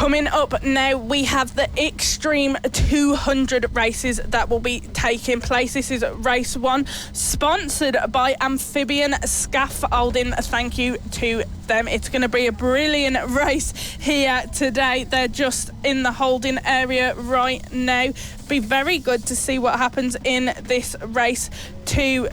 Coming up now, we have the Extreme 200 races that will be taking place. This is race 1, sponsored by Amphibian Scaffolding. Thank you to them. It's going to be a brilliant race here today. They're just in the holding area right now. Be very good to see what happens in this race today.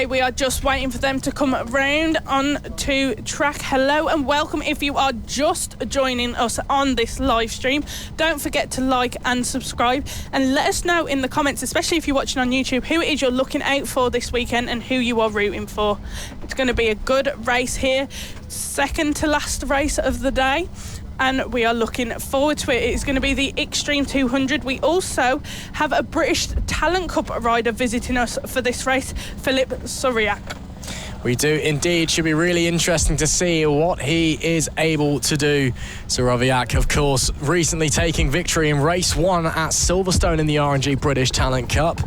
We are just waiting for them to come round on to track. Hello and welcome if you are just joining us on this live stream. Don't forget to like and subscribe, and let us know in the comments, especially if you're watching on YouTube, who it is you're looking out for this weekend and who you are rooting for. It's going to be a good race here, second to last race of the day, and we are looking forward to it. It's going to be the Extreme 200. We also have a British Talent Cup rider visiting us for this race, Filip SUROWIAK. We do indeed. Should be really interesting to see what he is able to do. SUROWIAK, of course, recently taking victory in race 1 at Silverstone in the R&G British Talent Cup.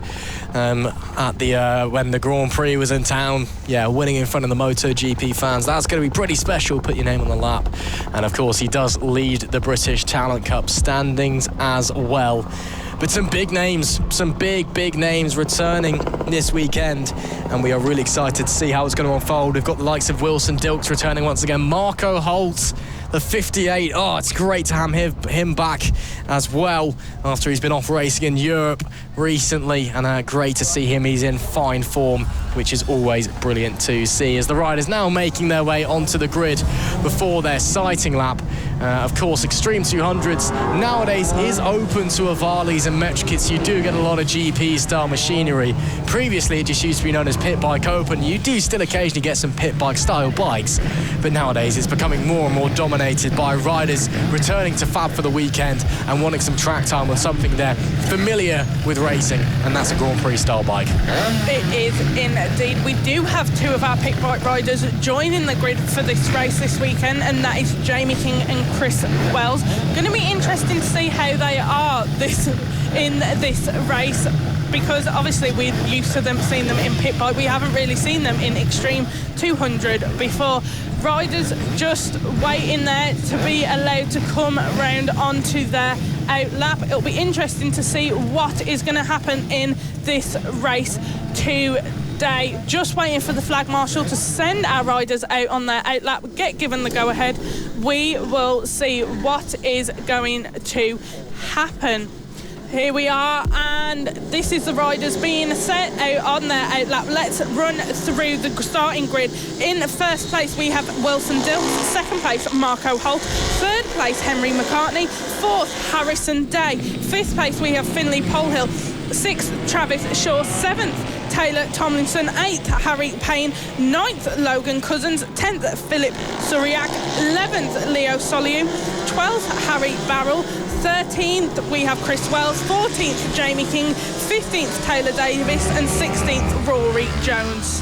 At the when the Grand Prix was in town, winning in front of the MotoGP fans. That's going to be pretty special. Put your name on the lap. And of course, he does lead the British Talent Cup standings as well. But some big names, some big names returning this weekend, and we are really excited to see how it's going to unfold. We've got the likes of Wilson Dilks returning once again, Marco HOLT, the 58. Oh, it's great to have him back as well after he's been off racing in Europe recently, and great to see him. He's in fine form, which is always brilliant to see, as the riders now making their way onto the grid before their sighting lap. Of course, Extreme 200s nowadays is open to Avalis and Metrikits. You do get a lot of GP-style machinery. Previously, it just used to be known as Pit Bike Open. You do still occasionally get some Pit Bike-style bikes, but nowadays it's becoming more and more dominated by riders returning to FAB for the weekend and wanting some track time with something they're familiar with racing, and that's a Grand Prix-style bike. It is indeed. We do have 2 of our Pit Bike riders joining the grid for this race this weekend, and that is Jamie King and Chris Wells. Going to be interesting to see how they are in this race, because obviously we're used to seeing them in Pit Bike. We haven't really seen them in Extreme 200 before. Riders just waiting there to be allowed to come round onto their out lap. It'll be interesting to see what is going to happen in this race today. Just waiting for the flag marshal to send our riders out on their out lap, get given the go ahead. We will see what is going to happen. Here we are, and this is the riders being set out on their out lap. Let's run through the starting grid. In first place, we have Wilson Dilks. Second place, Marco HOLT. Third place, Henry McCARTNEY. Fourth, Harrison Day. Fifth place, we have Finley POLHILL. Sixth, Travis Shaw. Seventh, Taylor Tomlinson. 8th, Harry PAINE. 9th, Logan COUZENS. 10th, Filip SUROWIAK. 11th, Leo SOILLEUX. 12th, Harry BARRELL. 13th, we have Chris Wells. 14th, Jamie King. 15th, Taylor Davies. And 16th, Rory Jones.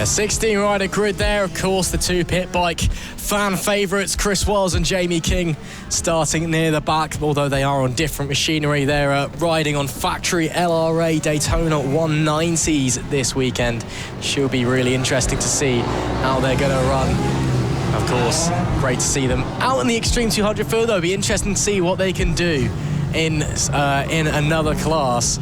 16 rider grid there. Of course, the 2 pit bike fan favourites, Chris Wells and Jamie King, starting near the back, although they are on different machinery. They're riding on factory LRA Daytona 190s this weekend. Should be really interesting to see how they're going to run. Of course, great to see them out in the Extreme 200 field, though. It'll be interesting to see what they can do in another class.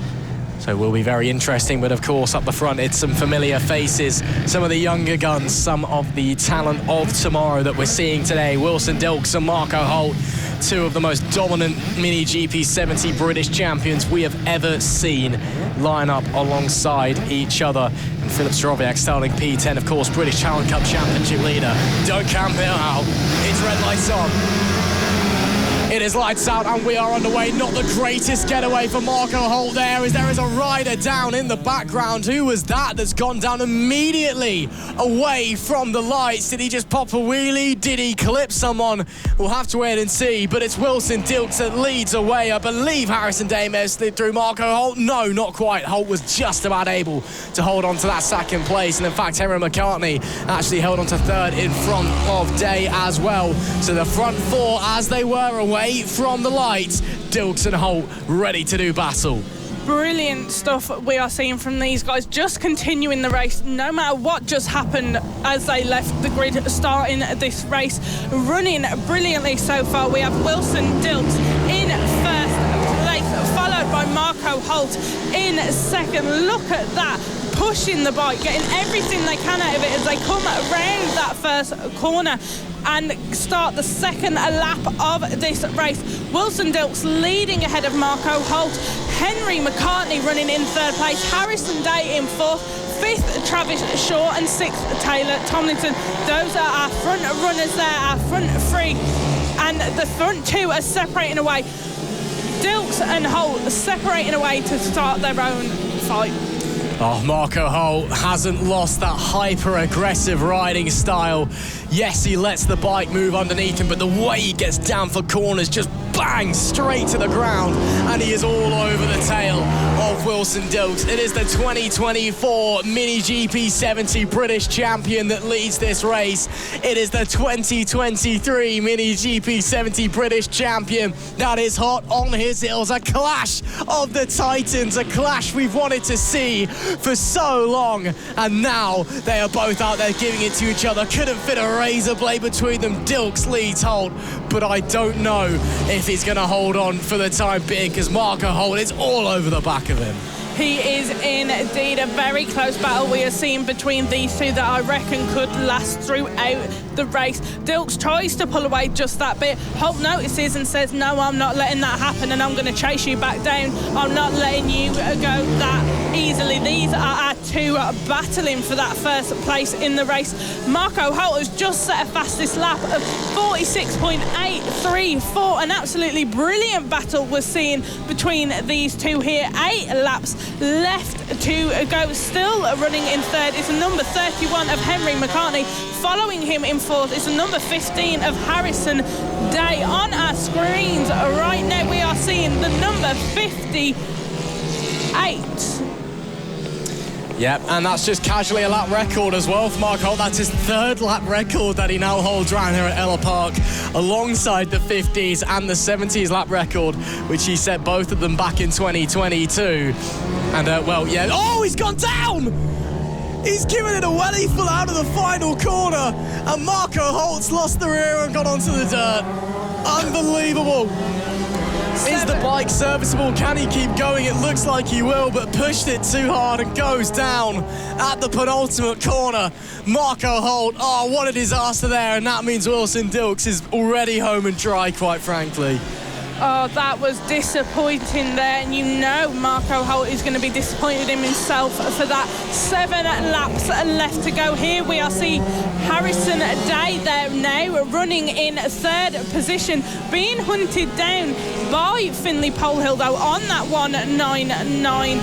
So it will be very interesting, but of course up the front it's some familiar faces, some of the younger guns, some of the talent of tomorrow that we're seeing today. Wilson Dilks and Marco HOLT, 2 of the most dominant Mini GP70 British champions we have ever seen, line up alongside each other. And Filip SUROWIAK starting P10, of course, British Talent Cup Championship leader. Don't camp it out. It's red lights on. It is lights out and we are underway. Not the greatest getaway for Marco HOLT there, as there is a rider down in the background. Who was that that's gone down immediately away from the lights? Did he just pop a wheelie? Did he clip someone? We'll have to wait and see, but it's Wilson Dilks that leads away. I believe Harrison Day may have slid through Marco HOLT. No, not quite. HOLT was just about able to hold on to that second place, and in fact Henry McCARTNEY actually held on to third in front of Day as well. So the front 4, as they were away from the lights, Dilks and HOLT ready to do battle. Brilliant stuff we are seeing from these guys, just continuing the race no matter what just happened as they left the grid, starting this race, running brilliantly so far. We have Wilson Dilks in first place, followed by Marco Holt in second. Look at that, pushing the bike, getting everything they can out of it as they come around that first corner and start the second lap of this race. Wilson Dilks leading ahead of Marco Holt. Henry McCartney running in third place. Harrison Day in fourth. Fifth, Travis Shaw, and sixth, Taylor Tomlinson. Those are our front runners there, our front three. And the front two are separating away. Dilks and Holt separating away to start their own fight. Oh, Marco Holt hasn't lost that hyper-aggressive riding style. Yes, he lets the bike move underneath him, but the way he gets down for corners, just bang, straight to the ground, and he is all over the tail of Wilson Dilks. It is the 2024 Mini GP 70 British champion that leads this race. It is the 2023 Mini GP 70 British champion that is hot on his heels. A clash of the Titans, a clash we've wanted to see for so long, and now they are both out there giving it to each other. Couldn't fit a razor blade between them. Dilks leads Holt, but I don't know if he's going to hold on for the time being, because Marco Holt is all over the back of him. He is indeed a very close battle we are seeing between these two that I reckon could last throughout the race. Dilks tries to pull away just that bit. Holt notices and says, no, I'm not letting that happen, and I'm going to chase you back down. I'm not letting you go that easily. These are our two battling for that first place in the race. Marco Holt has just set a fastest lap of 46.834. An absolutely brilliant battle we're seeing between these two here. 8 laps left to go. Still running in third is number 31 of Henry McCartney. Following him in fourth is number 15 of Harrison Day. On our screens right now we are seeing the number 58. Yep, and that's just casually a lap record as well for Mark Holt. That's his third lap record that he now holds around here at Ellough Park, alongside the 50s and the 70s lap record, which he set both of them back in 2022. And, well, yeah. Oh, he's gone down! He's given it a welly full out of the final corner, and Marco Holt's lost the rear and gone onto the dirt. Unbelievable. Is the bike serviceable? Can he keep going? It looks like he will, but pushed it too hard and goes down at the penultimate corner. Marco Holt, oh, what a disaster there, and that means Wilson Dilks is already home and dry, quite frankly. Oh, that was disappointing there, and you know Marco Holt is going to be disappointed in himself for that. 7 laps left to go. Here we are seeing Harrison Day there now running in third position, being hunted down by Finley POLHILL though on that 199.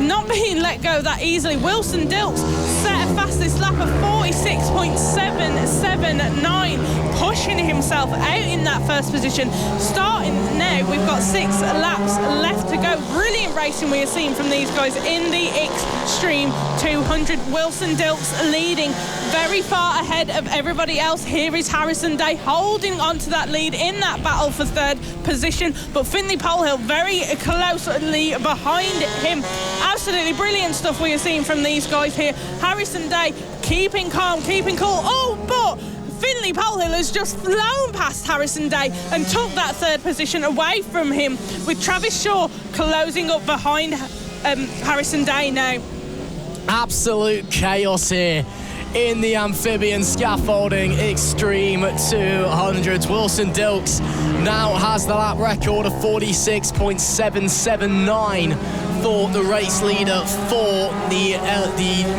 Not being let go that easily. Wilson Dilks set a fastest lap of 46.779, pushing himself out in that first position. Starting now, we've got 6 laps left to go. Brilliant racing we are seeing from these guys in the Extreme 200. Wilson Dilks leading very far ahead of everybody else. Here is Harrison Day holding on to that lead in that battle for third position, but Finley POLHILL very closely behind him. Absolutely brilliant stuff we are seeing from these guys here. Harrison Day keeping calm, keeping cool. Oh, but Finley POLHILL has just flown past Harrison Day and took that third position away from him, with Travis Shaw closing up behind Harrison Day now. Absolute chaos here in the amphibian scaffolding Extreme 200s. Wilson Dilks now has the lap record of 46.779 for the race leader for the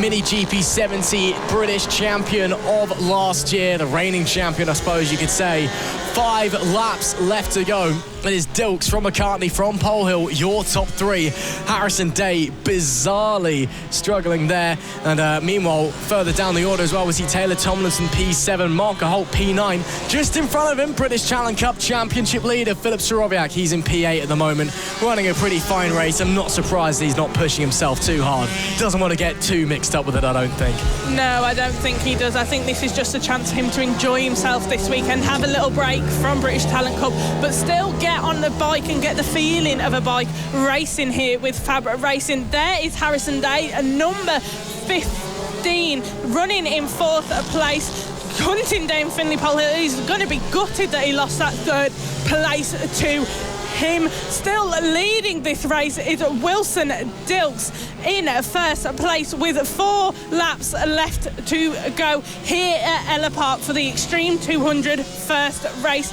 Mini GP 70 British champion of last year, the reigning champion, I suppose you could say. 5 laps left to go. It is Dilks from McCartney from POLHILL, your top 3. Harrison Day bizarrely struggling there. And meanwhile, further down the order as well, we see Taylor Tomlinson P7, Marco Holt P9. Just in front of him, British Challenge Cup Championship leader Filip SUROWIAK. He's in P8 at the moment, running a pretty fine race. I'm not surprised surprised he's not pushing himself too hard. Doesn't want to get too mixed up with it, I don't think. No, I don't think he does. I think this is just a chance for him to enjoy himself this weekend, have a little break from British Talent Cup, but still get on the bike and get the feeling of a bike racing here with FAB-Racing. There is Harrison Day, number 15, running in 4th place, hunting down Finley POLHILL. He's going to be gutted that he lost that 3rd place to him. Still leading this race is Wilson Dilks in 1st place with 4 laps left to go here at Ellough Park for the Extreme 200 first race.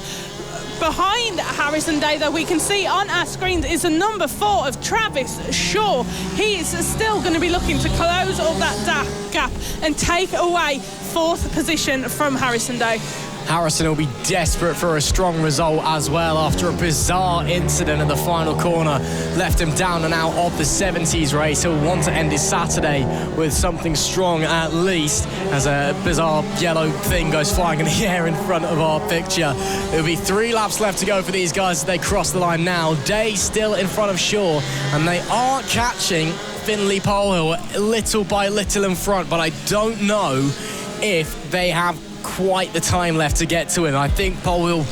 Behind Harrison Day, though, we can see on our screens is the number 4 of Travis Shaw. He is still going to be looking to close all that gap and take away 4th position from Harrison Day. Harrison will be desperate for a strong result as well after a bizarre incident in the final corner left him down and out of the 70s race. He'll want to end his Saturday with something strong at least, as a bizarre yellow thing goes flying in the air in front of our picture. There'll be 3 laps left to go for these guys as they cross the line now. Day still in front of Shaw, and they are catching Finley POLHILL little by little in front, but I don't know if they have quite the time left to get to him. I think POLHILL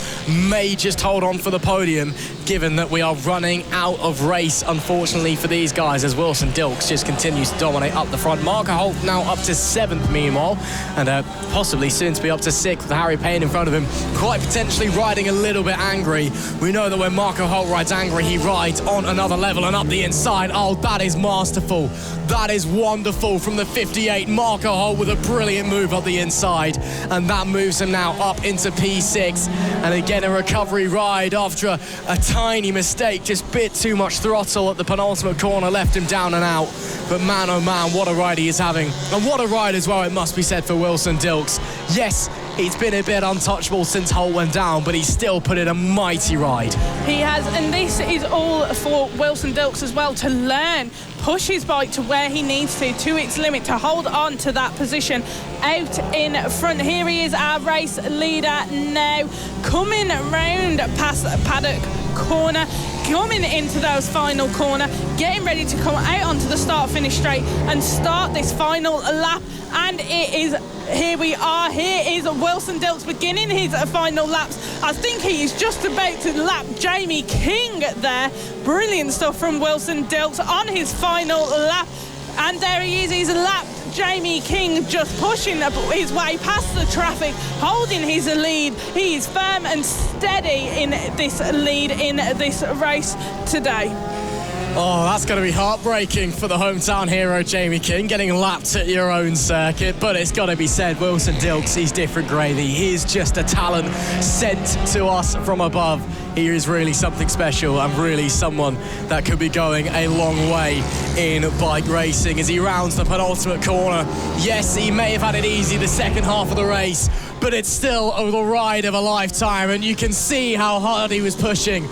may just hold on for the podium, given that we are running out of race, unfortunately, for these guys, as Wilson Dilks just continues to dominate up the front. Marco Holt now up to 7th, meanwhile, and possibly soon to be up to 6th with Harry Payne in front of him, quite potentially riding a little bit angry. We know that when Marco Holt rides angry, he rides on another level and up the inside. Oh, that is masterful. That is wonderful from the 58. Marco Holt with a brilliant move up the inside, and that moves him now up into P6. And again, a recovery ride after a tiny mistake, just bit too much throttle at the penultimate corner, left him down and out. But man, oh man, what a ride he is having. And what a ride as well, it must be said, for Wilson Dilks. Yes, he's been a bit untouchable since Holt went down, but he's still put in a mighty ride. He has, and this is all for Wilson Dilks as well, to learn, push his bike to where he needs to its limit, to hold on to that position out in front. Here he is, our race leader now, coming round past Paddock Corner, coming into those final corner, getting ready to come out onto the start-finish straight and start this final lap. And it is, here we are, here is Wilson Dilks beginning his final laps. I think he is just about to lap Jamie King there. Brilliant stuff from Wilson Dilks on his final lap. And there he is, he's lapped Jamie King, just pushing his way past the traffic, holding his lead. He is firm and steady in this lead in this race today. Oh, that's going to be heartbreaking for the hometown hero, Jamie King, getting lapped at your own circuit. But it's got to be said, Wilson Dilks, he's different gravy. He is just a talent sent to us from above. He is really something special and really someone that could be going a long way in bike racing as he rounds the penultimate corner. Yes, he may have had it easy the second half of the race, but it's still the ride of a lifetime, and you can see how hard he was pushing.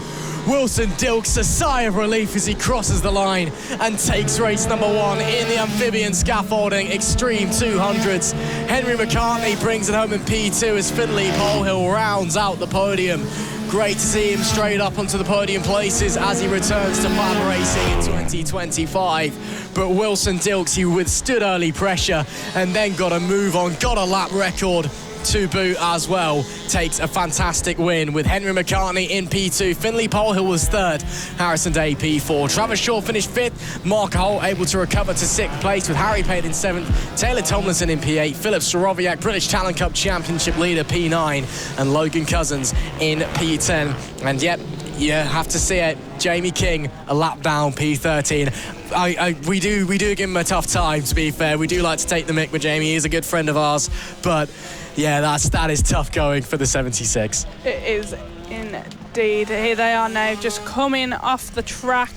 Wilson Dilks, a sigh of relief as he crosses the line and takes race number 1 in the amphibian scaffolding Extreme 200s. Henry McCartney brings it home in P2 as Finley POLHILL rounds out the podium. Great to see him straight up onto the podium places as he returns to FAB-Racing in 2025. But Wilson Dilks, he withstood early pressure and then got a move on, got a lap record to boot as well, takes a fantastic win with Henry McCartney in P2. Finley POLHILL was 3rd, Harrison Day P4. Travis Shaw finished 5th, Mark Holt able to recover to 6th place with Harry Payne in 7th, Taylor Tomlinson in P8, Filip SUROWIAK, British Talent Cup Championship leader P9, and Logan COUZENS in P10. And yep, you have to see it, Jamie King a lap down, P13. We do give him a tough time, to be fair. We do like to take the mick with Jamie. He's a good friend of ours, but yeah, that is tough going for the 76. It is indeed. Here they are now, just coming off the track,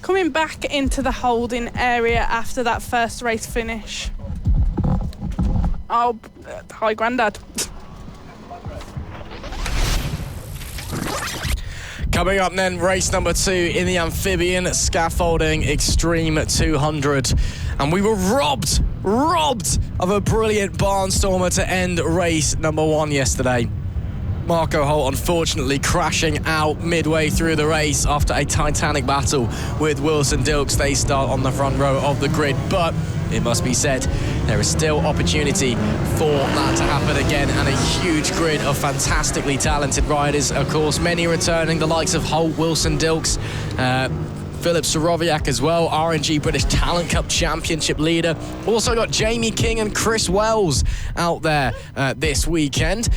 coming back into the holding area after that first race finish. Oh, hi, Grandad. Coming up then, race number 2 in the amphibian scaffolding Extreme 200. And we were robbed of a brilliant barnstormer to end race number 1 yesterday. Marco Holt unfortunately crashing out midway through the race after a titanic battle with Wilson Dilks. They start on the front row of the grid, but it must be said, there is still opportunity for that to happen again, and a huge grid of fantastically talented riders. Of course, many returning, the likes of Holt, Wilson Dilks, Filip SUROWIAK as well, RNG British Talent Cup Championship leader. Also got Jamie King and Chris Wells out there this weekend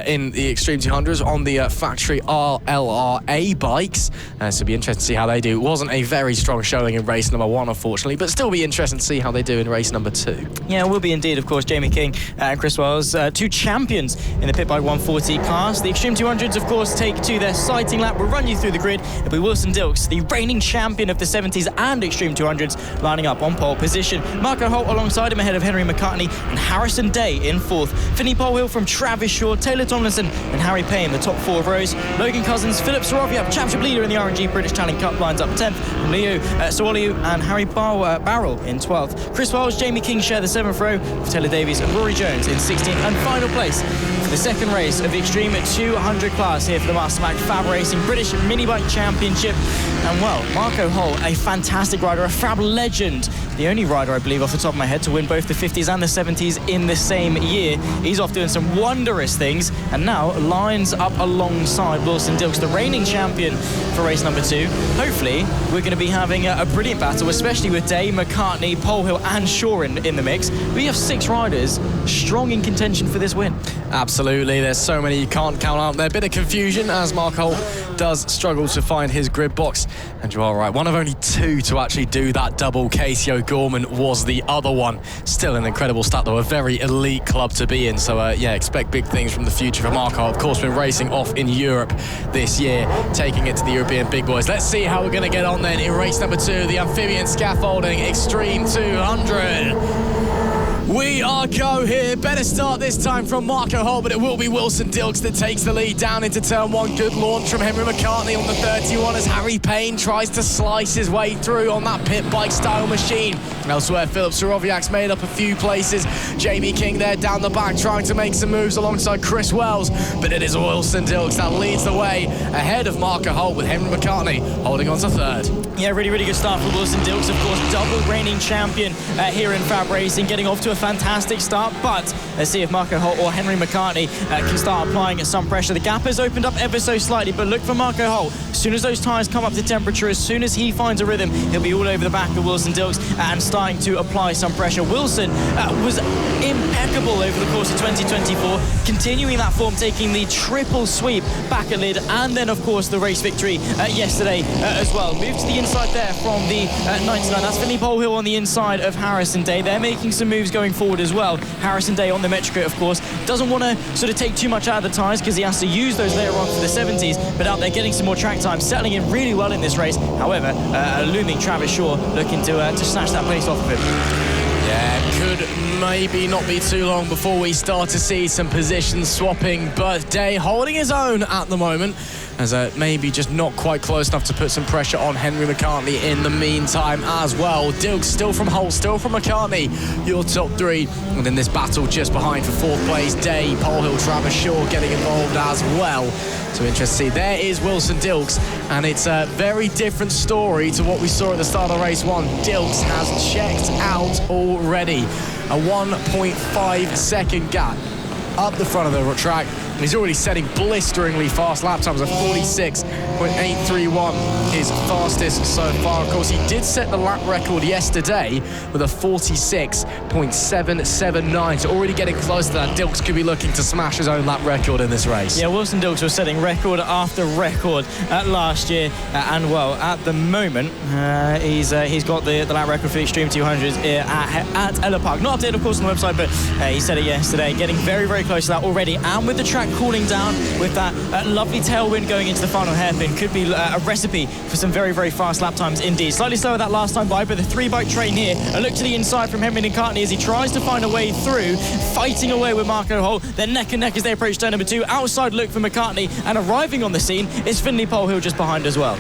in the Extreme 200s on the factory RLRA bikes. So it'll be interesting to see how they do. It wasn't a very strong showing in race number 1, unfortunately, but still be interesting to see how they do in race number 2. Yeah, it will be indeed, of course. Jamie King and Chris Wells, 2 champions in the Pitbike 140 class. The Extreme 200s, of course, take to their sighting lap. We'll run you through the grid. It'll be Wilson Dilks, the reigning champion of the 70s and Extreme 200s, lining up on pole position. Marco Holt alongside him ahead of Henry McCartney and Harrison Day in 4th. Finley POLHILL from Travis Shaw, Taylor Tomlinson and Harry PAINE the top 4 rows. Logan COUZENS, Filip SUROWIAK, championship leader in the RNG British Talent Cup, lines up 10th. SOILLEUX and Harry BARRELL in 12th. Chris Wells, Jamie King share the 7th row with Taylor Davies and Rory Jones in 16th. And final place for the second race of the Extreme 200 class here for the Mastermac FAB-Racing British Mini Bike Championship. And well, Marco Holt, a fantastic rider, a FAB legend, the only rider, I believe, off the top of my head to win both the 50s and the 70s in the same year. He's off doing some wondrous things and now lines up alongside Wilson Dilks, the reigning champion for race number 2. Hopefully, we're going to be having a brilliant battle, especially with Day, McCartney, POLHILL and Shaw in the mix. We have 6 riders strong in contention for this win. Absolutely, there's so many you can't count out there. Bit of confusion as Marco Holt does struggle to find his grid box. And you are right, one of only 2 to actually do that double. Casey O'Gorman was the other one. Still an incredible stat, though, a very elite club to be in. So, yeah, expect big things from the future for Marco. Of course, been racing off in Europe this year, taking it to the European big boys. Let's see how we're going to get on then in race number 2, the amphibian scaffolding Extreme 200. We are go here. Better start this time from Marco Holt, but it will be Wilson Dilks that takes the lead down into turn 1. Good launch from Henry McCartney on the 31 as Harry PAINE tries to slice his way through on that pit bike style machine. Elsewhere, Filip SUROWIAK's made up a few places. Jamie King there down the back trying to make some moves alongside Chris Wells, but it is Wilson Dilks that leads the way ahead of Marco Holt with Henry McCartney holding on to 3rd. Yeah, really, really good start for Wilson Dilks, of course, double reigning champion here in FAB-Racing, getting off to a fantastic start, but let's see if Marco Holt or Henry McCartney can start applying some pressure. The gap has opened up ever so slightly, but look for Marco Holt. As soon as those tyres come up to temperature, as soon as he finds a rhythm, he'll be all over the back of Wilson Dilks and starting to apply some pressure. Wilson was impeccable over the course of 2024, continuing that form, taking the triple sweep back at Lid, and then, of course, the race victory yesterday as well. Moved to the inside there from the 99. That's Finley POLHILL on the inside of Harrison Day. They're making some moves going forward as well. Harrison Day on the Metrica, of course, doesn't want to sort of take too much out of the tyres because he has to use those later on for the 70s, but out there getting some more track time, settling in really well in this race. However, a looming Travis Shaw looking to snatch that place off of him. Yeah, could maybe not be too long before we start to see some position swapping, but Day holding his own at the moment, as maybe just not quite close enough to put some pressure on Henry McCartney in the meantime as well. Dilks still from Holt, still from McCartney, your top 3. And in this battle just behind for 4th place, Day, POLHILL, Travis Shaw getting involved as well. So interesting to see. There is Wilson Dilks, and it's a very different story to what we saw at the start of race 1. Dilks has checked out already. A 1.5 second gap up the front of the track. He's already setting blisteringly fast lap times of 46.831, his fastest so far. Of course, he did set the lap record yesterday with a 46.779, so already getting close to that. Dilks could be looking to smash his own lap record in this race. Yeah, Wilson Dilks was setting record after record last year, and well, at the moment, he's got the lap record for the Extreme 200s at Ellough Park. Not updated, of course, on the website, but he said it yesterday, getting very, very close to that already, and with the track cooling down with that lovely tailwind going into the final hairpin, could be a recipe for some very, very fast lap times indeed. Slightly slower that last time by, but the 3-bike train here. A look to the inside from Henry McCartney as he tries to find a way through, fighting away with Marco Holt. They're neck and neck as they approach turn number 2. Outside look for McCartney, and arriving on the scene is Finley POLHILL just behind as well.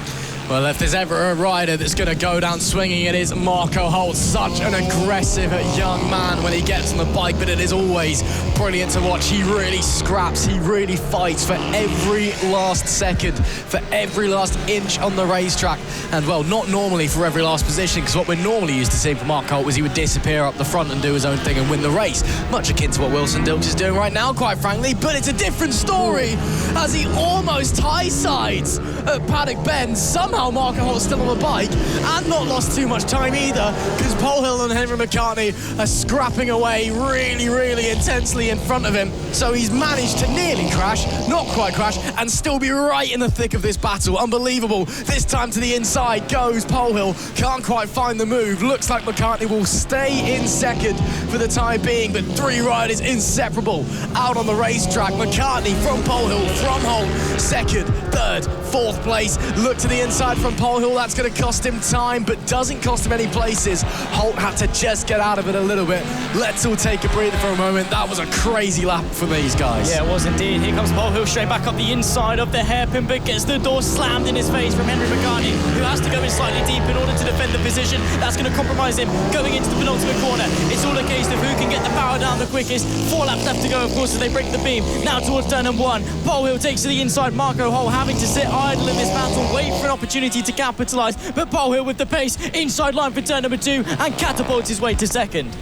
Well, if there's ever a rider that's going to go down swinging, it is Marco HOLT. Such an aggressive young man when he gets on the bike, but it is always brilliant to watch. He really scraps, he really fights for every last second, for every last inch on the racetrack. And, well, not normally for every last position, because what we're normally used to seeing from Marco HOLT was he would disappear up the front and do his own thing and win the race. Much akin to what Wilson Dilks is doing right now, quite frankly, but it's a different story as he almost high-sides at Paddock Bend. Somehow Marco HOLT's still on the bike and not lost too much time either, because POLHILL and Henry McCARTNey are scrapping away really, really intensely in front of him. So he's managed to nearly crash, not quite crash, and still be right in the thick of this battle. Unbelievable. This time to the inside goes POLHILL. Can't quite find the move. Looks like McCartney will stay in second for the time being, but three riders inseparable out on the racetrack. McCartney from POLHILL, from HOLT, second, third, fourth place. Look to the inside from POLHILL. That's going to cost him time, but doesn't cost him any places. HOLT had to just get out of it a little bit. Let's all take a breather for a moment. That was a crazy lap for these guys. Yeah, it was indeed. Here comes POLHILL straight back up the inside of the hairpin, but gets the door slammed in his face from Henry McCartney, who has to go in slightly deep in order to defend the position. That's going to compromise him going into the penultimate corner. It's all a case of who can get the power down the quickest. 4 laps left to go, of course, as they break the beam. Now towards turn number 1. POLHILL takes to the inside. Marco HOLT having to sit idle in this battle, wait for an opportunity to capitalise. But POLHILL with the pace, inside line for turn number 2, and catapults his way to second.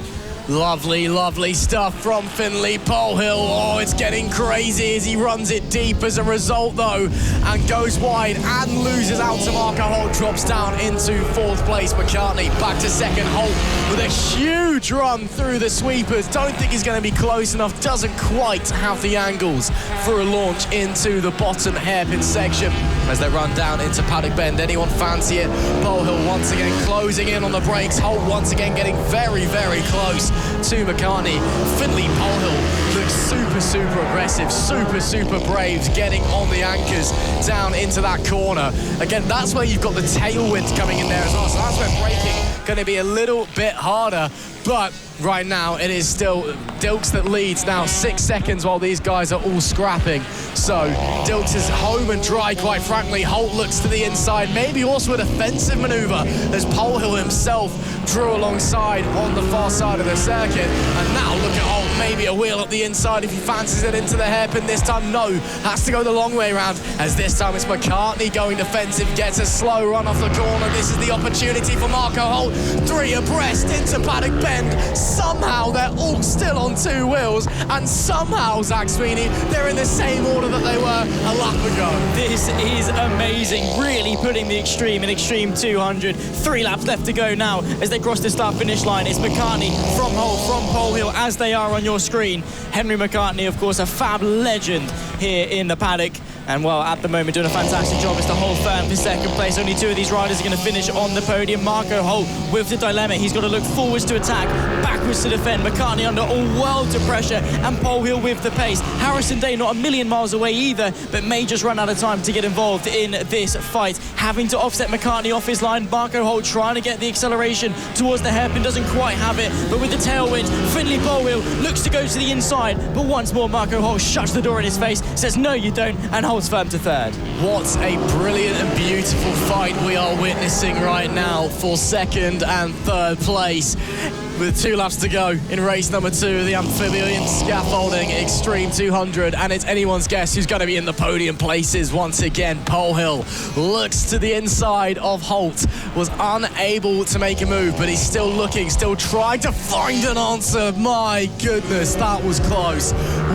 Lovely, lovely stuff from Finley POLHILL. Oh, it's getting crazy as he runs it deep as a result, though, and goes wide and loses out to Marco HOLT. Drops down into 4th place. McCartney back to second. HOLT with a huge run through the sweepers. Don't think he's going to be close enough. Doesn't quite have the angles for a launch into the bottom hairpin section as they run down into Paddock Bend. Anyone fancy it? POLHILL once again closing in on the brakes. HOLT once again getting very, very close to McCartney. Finley POLHILL looks super, super aggressive, super, super brave, getting on the anchors down into that corner. Again, that's where you've got the tailwind coming in there as well, so that's where braking going to be a little bit harder. But right now it is still Dilks that leads now, 6 seconds while these guys are all scrapping. So Dilks is home and dry, quite frankly. HOLT looks to the inside, maybe also a defensive manoeuvre as POLHILL himself drew alongside on the far side of the circuit. And now look at HOLT, maybe a wheel up the inside if he fancies it into the hairpin. This time no, has to go the long way around, as this time it's McCartney going defensive, gets a slow run off the corner. This is the opportunity for Marco HOLT. 3 abreast into Paddock Bend. Somehow they're all still on 2 wheels, and somehow, Zach Sweeney, they're in the same order that they were a lap ago. This is amazing, really putting the extreme in Extreme 200. 3 laps left to go now as they cross the start-finish line. It's McCartney from HOLT, from POLHILL, as they are on your screen. Henry McCartney, of course, a fab legend here in the paddock. And, well, at the moment, doing a fantastic job as to hold firm for second place. Only 2 of these riders are going to finish on the podium. Marco HOLT with the dilemma. He's got to look forwards to attack, backwards to defend. McCartney under a world of pressure, and POLHILL with the pace. Harrison Day not a million miles away either, but may just run out of time to get involved in this fight. Having to offset McCartney off his line. Marco HOLT trying to get the acceleration towards the hairpin, doesn't quite have it, but with the tailwind, Finley POLHILL looks to go to the inside, but once more Marco HOLT shuts the door in his face, says no you don't, and holds firm to third. What a brilliant and beautiful fight we are witnessing right now for second and third place. With 2 laps to go in race number 2, the amphibian scaffolding Extreme 200, and it's anyone's guess who's going to be in the podium places once again. POLHILL looks to the inside of HOLT, was unable to make a move, but he's still looking, still trying to find an answer. My goodness, that was close.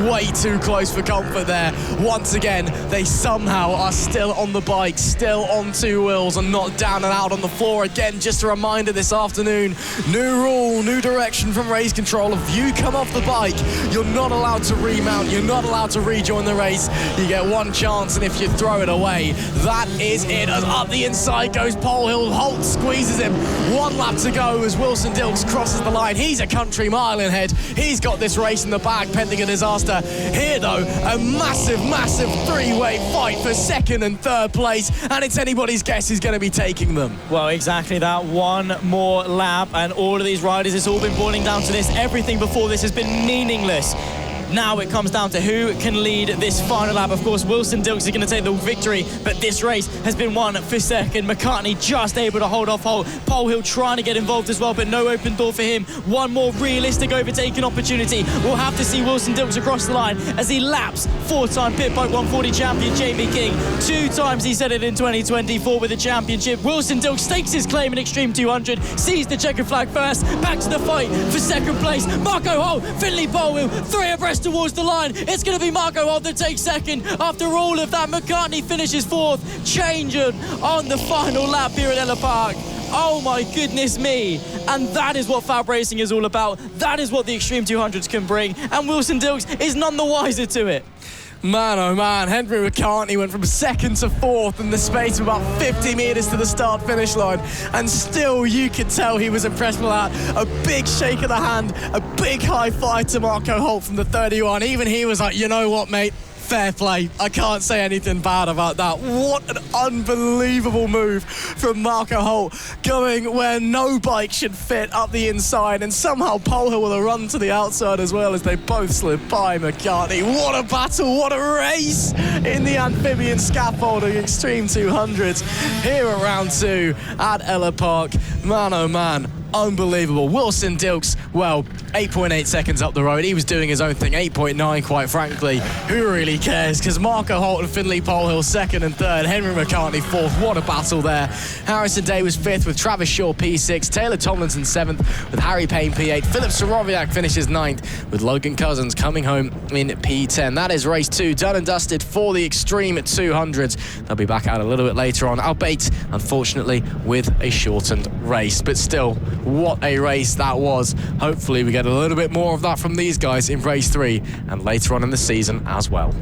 Way too close for comfort there. Once again, they somehow are still on the bike, still on 2 wheels, and not down and out on the floor. Again, just a reminder this afternoon, new rule, new direction from race control. If you come off the bike, you're not allowed to remount, you're not allowed to rejoin the race. You get 1 chance, and if you throw it away, that is it. As up the inside goes POLHILL. HOLT squeezes him. 1 lap to go as Wilson Dilks crosses the line. He's a country mile ahead. He's got this race in the bag pending a disaster. Here though, a massive, massive 3-way fight for second and third place, and it's anybody's guess who's going to be taking them. Well, exactly that. 1 more lap, and all of these riders, it's all been boiling down to this. Everything before this has been meaningless. Now it comes down to who can lead this final lap. Of course, Wilson Dilks is going to take the victory, but this race has been won for second. McCARTNEY just able to hold off HOLT. POLHILL trying to get involved as well, but no open door for him. One more realistic overtaking opportunity. We'll have to see Wilson Dilks across the line as he laps 4-time Pitbike 140 champion Jamie King. 2 times he said it in 2024 with the championship. Wilson Dilks stakes his claim in Extreme 200, sees the checkered flag first, back to the fight for second place. Marco HOLT, Finley POLHILL, 3 abreast towards the line. It's going to be Marco HOLT that takes second. After all of that, McCartney finishes 4th. Change on the final lap here at Ellough Park. Oh my goodness me. And that is what FAB-Racing is all about. That is what the Extreme 200s can bring. And Wilson Dilks is none the wiser to it. Man, oh man, Henry McCartney went from 2nd to 4th in the space of about 50 metres to the start-finish line, and still you could tell he was impressed with that. A big shake of the hand, a big high five to Marco HOLT from the 31. Even he was like, you know what, mate? Fair play. I can't say anything bad about that. What an unbelievable move from Marco HOLT, going where no bike should fit up the inside, and somehow POLHILL with a run to the outside as well as they both slid by McCartney. What a battle, what a race in the amphibian scaffolding Extreme 200s here at round 2 at Ellough Park. Man, oh man. Unbelievable. Wilson Dilks, well, 8.8 seconds up the road. He was doing his own thing. 8.9, quite frankly. Who really cares? Because Marco HOLT and Finley POLHILL 2nd and 3rd. Henry McCartney 4th. What a battle there. Harrison Day was 5th with Travis Shaw P6. Taylor Tomlinson 7th with Harry Payne P8. Filip SUROWIAK finishes 9th with Logan COUZENS coming home in P10. That is race 2 done and dusted for the Extreme 200s. They'll be back out a little bit later on, albeit, unfortunately, with a shortened race. But still, what a race that was. Hopefully we get a little bit more of that from these guys in race 3 and later on in the season as well.